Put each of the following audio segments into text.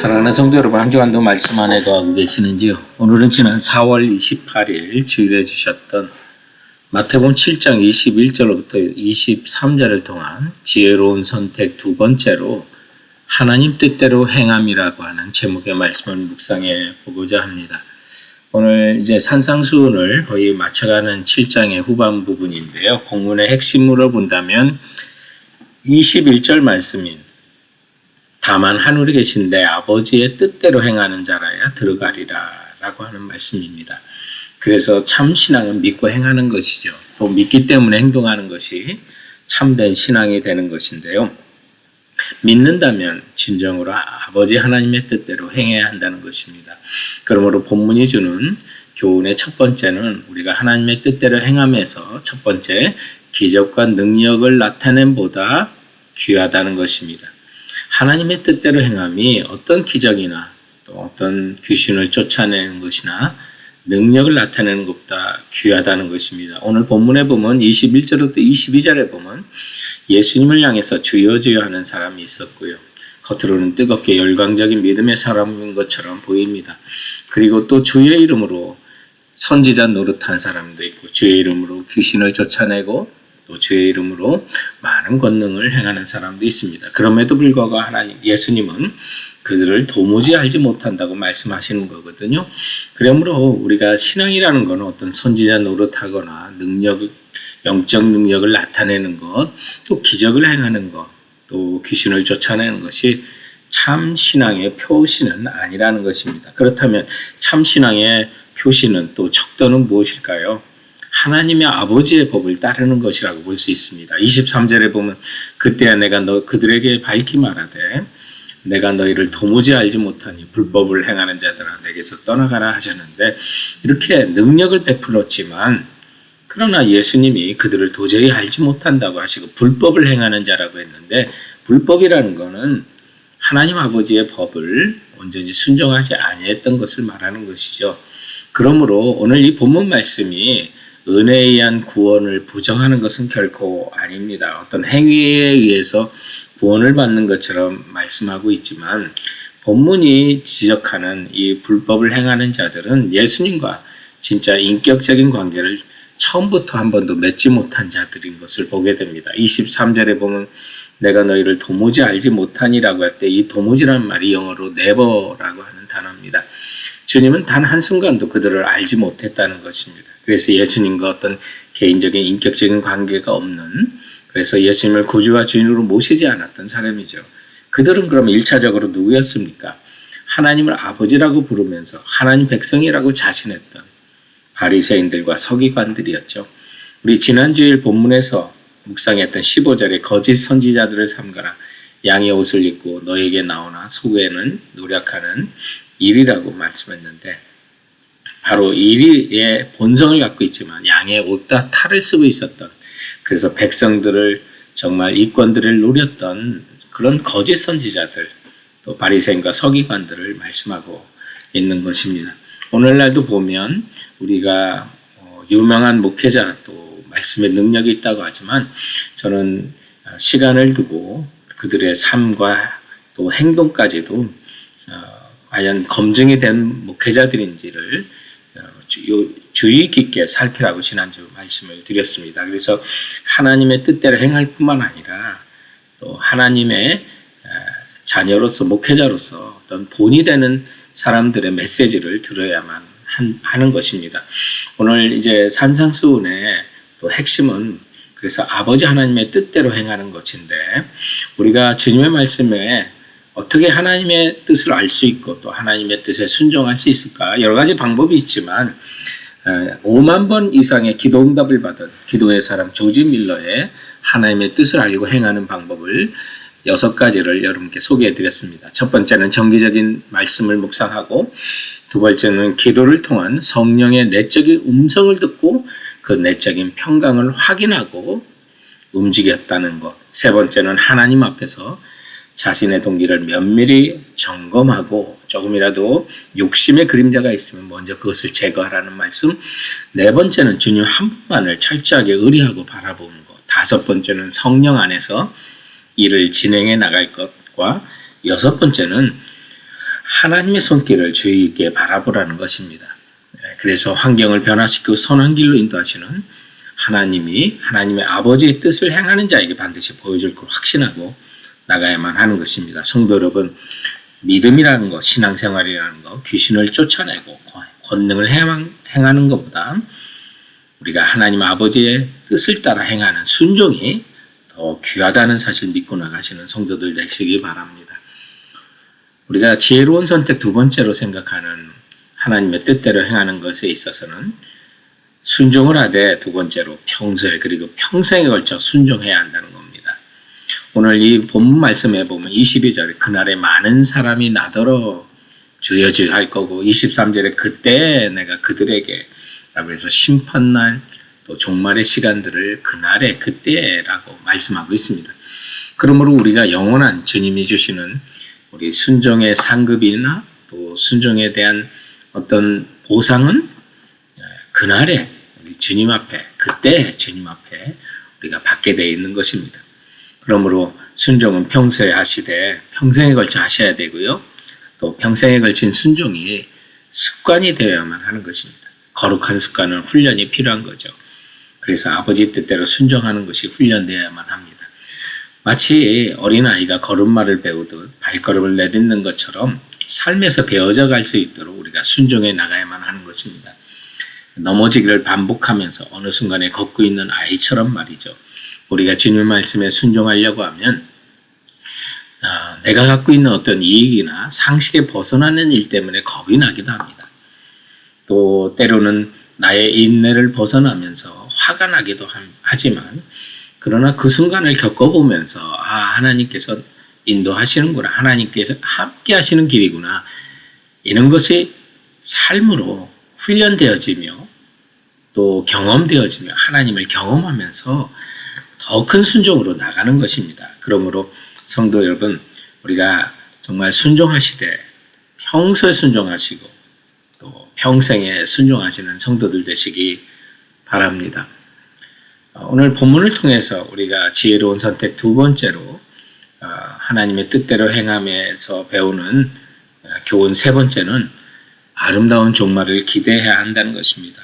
사랑하는 성도 여러분, 한 주간도 말씀 안에 거하고 계시는지요? 오늘은 지난 4월 28일 주일에 주셨던 마태복음 7장 21절부터 23절을 통한 지혜로운 선택 두 번째로 하나님 뜻대로 행함이라고 하는 제목의 말씀을 묵상해 보고자 합니다. 오늘 이제 산상수훈을 거의 맞춰가는 7장의 후반 부분인데요. 본문의 핵심으로 본다면 21절 말씀인 다만 하늘에 계신 내 아버지의 뜻대로 행하는 자라야 들어가리라 라고 하는 말씀입니다. 그래서 참 신앙은 믿고 행하는 것이죠. 또 믿기 때문에 행동하는 것이 참된 신앙이 되는 것인데요. 믿는다면 진정으로 아버지 하나님의 뜻대로 행해야 한다는 것입니다. 그러므로 본문이 주는 교훈의 첫 번째는 우리가 하나님의 뜻대로 행함에서 첫 번째 기적과 능력을 나타냄보다 귀하다는 것입니다. 하나님의 뜻대로 행함이 어떤 기적이나 또 어떤 귀신을 쫓아내는 것이나 능력을 나타내는 것보다 귀하다는 것입니다. 오늘 본문에 보면 21절부터 22절에 보면 예수님을 향해서 주여 주여 하는 사람이 있었고요. 겉으로는 뜨겁게 열광적인 믿음의 사람인 것처럼 보입니다. 그리고 또 주의 이름으로 선지자 노릇한 사람도 있고 주의 이름으로 귀신을 쫓아내고 또 주의 이름으로 많은 권능을 행하는 사람도 있습니다. 그럼에도 불구하고 예수님은 그들을 도무지 알지 못한다고 말씀하시는 거거든요. 그러므로 우리가 신앙이라는 것은 어떤 선지자 노릇하거나 영적 능력을 나타내는 것, 또 기적을 행하는 것, 또 귀신을 쫓아내는 것이 참 신앙의 표시는 아니라는 것입니다. 그렇다면 참 신앙의 표시는 또 척도는 무엇일까요? 하나님의 아버지의 법을 따르는 것이라고 볼 수 있습니다. 23절에 보면 그때야 내가 그들에게 밝히 말하되 내가 너희를 도무지 알지 못하니 불법을 행하는 자들아 내게서 떠나가라 하셨는데 이렇게 능력을 베풀었지만 그러나 예수님이 그들을 도저히 알지 못한다고 하시고 불법을 행하는 자라고 했는데 불법이라는 것은 하나님 아버지의 법을 온전히 순종하지 아니했던 것을 말하는 것이죠. 그러므로 오늘 이 본문 말씀이 은혜에 의한 구원을 부정하는 것은 결코 아닙니다. 어떤 행위에 의해서 구원을 받는 것처럼 말씀하고 있지만 본문이 지적하는 이 불법을 행하는 자들은 예수님과 진짜 인격적인 관계를 처음부터 한 번도 맺지 못한 자들인 것을 보게 됩니다. 23절에 보면 내가 너희를 도무지 알지 못하니라고 할 때 이 도무지라는 말이 영어로 never라고 하는 단어입니다. 주님은 단 한순간도 그들을 알지 못했다는 것입니다. 그래서 예수님과 어떤 개인적인 인격적인 관계가 없는 그래서 예수님을 구주와 주인으로 모시지 않았던 사람이죠. 그들은 그러면 1차적으로 누구였습니까? 하나님을 아버지라고 부르면서 하나님 백성이라고 자신했던 바리새인들과 서기관들이었죠. 우리 지난주일 본문에서 묵상했던 15절에 거짓 선지자들을 삼가라. 양의 옷을 입고 너에게 나오나 속에는 노력하는 일이라고 말씀했는데 바로 이리의 본성을 갖고 있지만 양의 옷과 탈을 쓰고 있었던 그래서 백성들을 정말 이권들을 노렸던 그런 거짓 선지자들 또 바리새인과 서기관들을 말씀하고 있는 것입니다. 오늘날도 보면 우리가 유명한 목회자 또 말씀의 능력이 있다고 하지만 저는 시간을 두고 그들의 삶과 또 행동까지도 과연 검증이 된 목회자들인지를 주의 깊게 살피라고 지난주 말씀을 드렸습니다. 그래서 하나님의 뜻대로 행할 뿐만 아니라 또 하나님의 자녀로서 목회자로서 어떤 본이 되는 사람들의 메시지를 들어야만 하는 것입니다. 오늘 이제 산상수훈의 또 핵심은 그래서 아버지 하나님의 뜻대로 행하는 것인데 우리가 주님의 말씀에 어떻게 하나님의 뜻을 알 수 있고 또 하나님의 뜻에 순종할 수 있을까? 여러 가지 방법이 있지만 5만 번 이상의 기도 응답을 받은 기도의 사람 조지 밀러의 하나님의 뜻을 알고 행하는 방법을 6가지를 여러분께 소개해 드렸습니다. 첫 번째는 정기적인 말씀을 묵상하고 두 번째는 기도를 통한 성령의 내적인 음성을 듣고 그 내적인 평강을 확인하고 움직였다는 것. 세 번째는 하나님 앞에서 자신의 동기를 면밀히 점검하고 조금이라도 욕심의 그림자가 있으면 먼저 그것을 제거하라는 말씀. 네 번째는 주님 한 분만을 철저하게 의리하고 바라보는 것. 다섯 번째는 성령 안에서 일을 진행해 나갈 것과 여섯 번째는 하나님의 손길을 주의 있게 바라보라는 것입니다. 그래서 환경을 변화시키고 선한 길로 인도하시는 하나님이 하나님의 아버지의 뜻을 행하는 자에게 반드시 보여줄 걸 확신하고 나가야만 하는 것입니다. 성도 여러분, 믿음이라는 것, 신앙생활이라는 것, 귀신을 쫓아내고 권능을 행하는 것보다 우리가 하나님 아버지의 뜻을 따라 행하는 순종이 더 귀하다는 사실을 믿고 나가시는 성도들 되시기 바랍니다. 우리가 지혜로운 선택 두 번째로 생각하는 하나님의 뜻대로 행하는 것에 있어서는 순종을 하되 두 번째로 평소에 그리고 평생에 걸쳐 순종해야 한다는 겁니다. 오늘 이 본문 말씀에 보면 22절에 그날에 많은 사람이 나더러 주여 주여 할 거고 23절에 그때 내가 그들에게 라고 해서 심판날 또 종말의 시간들을 그날에 그때라고 말씀하고 있습니다. 그러므로 우리가 영원한 주님이 주시는 우리 순종의 상급이나 또 순종에 대한 어떤 보상은 그날에 우리 주님 앞에 그때 주님 앞에 우리가 받게 되어 있는 것입니다. 그러므로 순종은 평소에 하시되 평생에 걸쳐 하셔야 되고요. 또 평생에 걸친 순종이 습관이 되어야만 하는 것입니다. 거룩한 습관은 훈련이 필요한 거죠. 그래서 아버지 뜻대로 순종하는 것이 훈련되어야만 합니다. 마치 어린아이가 걸음마를 배우듯 발걸음을 내딛는 것처럼 삶에서 배워져 갈 수 있도록 우리가 순종해 나가야만 하는 것입니다. 넘어지기를 반복하면서 어느 순간에 걷고 있는 아이처럼 말이죠. 우리가 주님 말씀에 순종하려고 하면 내가 갖고 있는 어떤 이익이나 상식에 벗어나는 일 때문에 겁이 나기도 합니다. 또 때로는 나의 인내를 벗어나면서 화가 나기도 하지만 그러나 그 순간을 겪어보면서 하나님께서 인도하시는구나, 하나님께서 함께 하시는 길이구나, 이런 것이 삶으로 훈련되어지며 또 경험되어지며 하나님을 경험하면서 더 큰 순종으로 나가는 것입니다. 그러므로 성도 여러분, 우리가 정말 순종하시되 평소에 순종하시고 또 평생에 순종하시는 성도들 되시기 바랍니다. 오늘 본문을 통해서 우리가 지혜로운 선택 두 번째로 하나님의 뜻대로 행함에서 배우는 교훈 세 번째는 아름다운 종말을 기대해야 한다는 것입니다.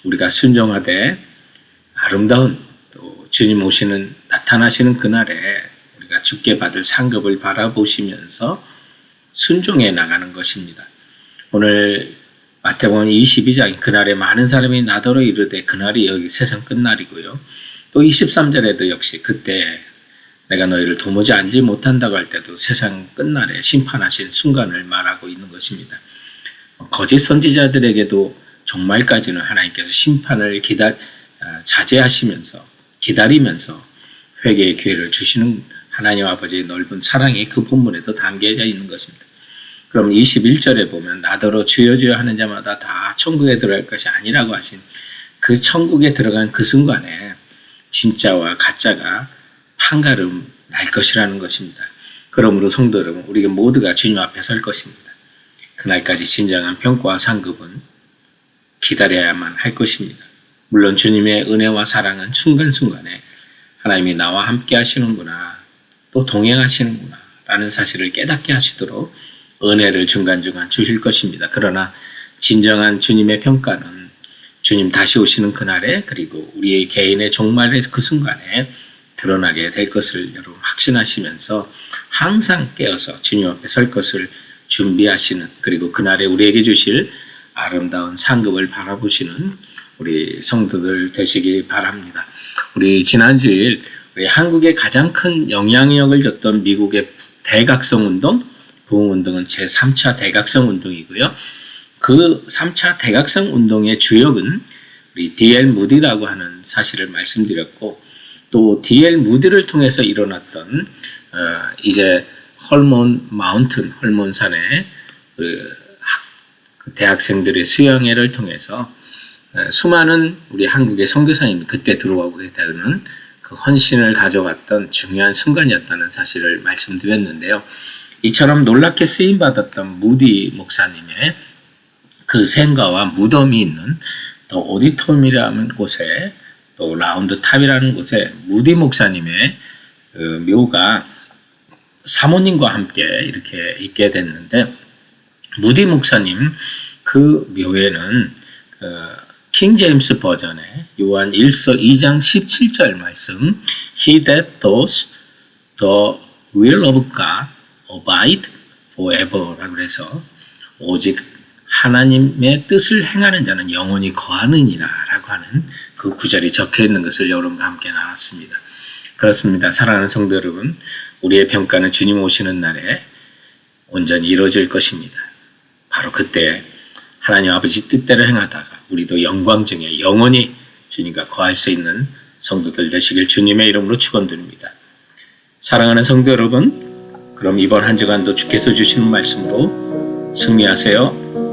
우리가 순종하되 아름다운 또 주님 오시는 나타나시는 그날에 우리가 주께 받을 상급을 바라보시면서 순종해 나가는 것입니다. 오늘 마태복음 22장 그날에 많은 사람이 나더러 이르되 그날이 여기 세상 끝날이고요. 또 23절에도 역시 그때 내가 너희를 도무지 알지 못한다고 할 때도 세상 끝날에 심판하신 순간을 말하고 있는 것입니다. 거짓 선지자들에게도 종말까지는 하나님께서 심판을 자제하시면서 기다리면서 회개의 기회를 주시는 하나님 아버지의 넓은 사랑이 그 본문에도 담겨져 있는 것입니다. 그럼 21절에 보면 나더러 주여 주여 하는 자마다 다 천국에 들어갈 것이 아니라고 하신 그 천국에 들어간 그 순간에 진짜와 가짜가 판가름 날 것이라는 것입니다. 그러므로 성도 여러분, 우리 모두가 주님 앞에 설 것입니다. 그날까지 진정한 평가와 상급은 기다려야만 할 것입니다. 물론 주님의 은혜와 사랑은 순간순간에 하나님이 나와 함께 하시는구나, 또 동행하시는구나 라는 사실을 깨닫게 하시도록 은혜를 중간중간 주실 것입니다. 그러나 진정한 주님의 평가는 주님 다시 오시는 그날에 그리고 우리의 개인의 종말의 그 순간에 드러나게 될 것을 여러분 확신하시면서 항상 깨어서 주님 앞에 설 것을 준비하시는, 그리고 그날에 우리에게 주실 아름다운 상급을 바라보시는 우리 성도들 되시기 바랍니다. 우리 지난주일 우리 한국에 가장 큰 영향력을 줬던 미국의 대각성 운동, 부흥운동은 제3차 대각성 운동이고요. 그 3차 대각성 운동의 주역은 우리 D.L. 무디라고 하는 사실을 말씀드렸고, 또 D.L. 무디를 통해서 일어났던 이제 헐몬산의 그 대학생들의 수양회를 통해서 수많은 우리 한국의 선교사님이 그때 들어오게 되는 그 헌신을 가져갔던 중요한 순간이었다는 사실을 말씀드렸는데요. 이처럼 놀랍게 쓰임받았던 무디 목사님의 그 생가와 무덤이 있는 또 오디토리움이라는 곳에, 또 라운드 탑이라는 곳에 무디 목사님의 그 묘가 사모님과 함께 이렇게 있게 됐는데, 무디 목사님 그 묘에는 킹 제임스 버전의 요한 1서 2장 17절 말씀 He that does the will of God abide forever 라고 해서 오직 하나님의 뜻을 행하는 자는 영원히 거하느니라 라고 하는 그 구절이 적혀 있는 것을 여러분과 함께 나눴습니다. 그렇습니다. 사랑하는 성도 여러분, 우리의 평가는 주님 오시는 날에 온전히 이루어질 것입니다. 바로 그때 하나님 아버지 뜻대로 행하다가 우리도 영광 중에 영원히 주님과 거할 수 있는 성도들 되시길 주님의 이름으로 축원드립니다. 사랑하는 성도 여러분, 그럼 이번 한 주간도 주께서 주시는 말씀으로 승리하세요.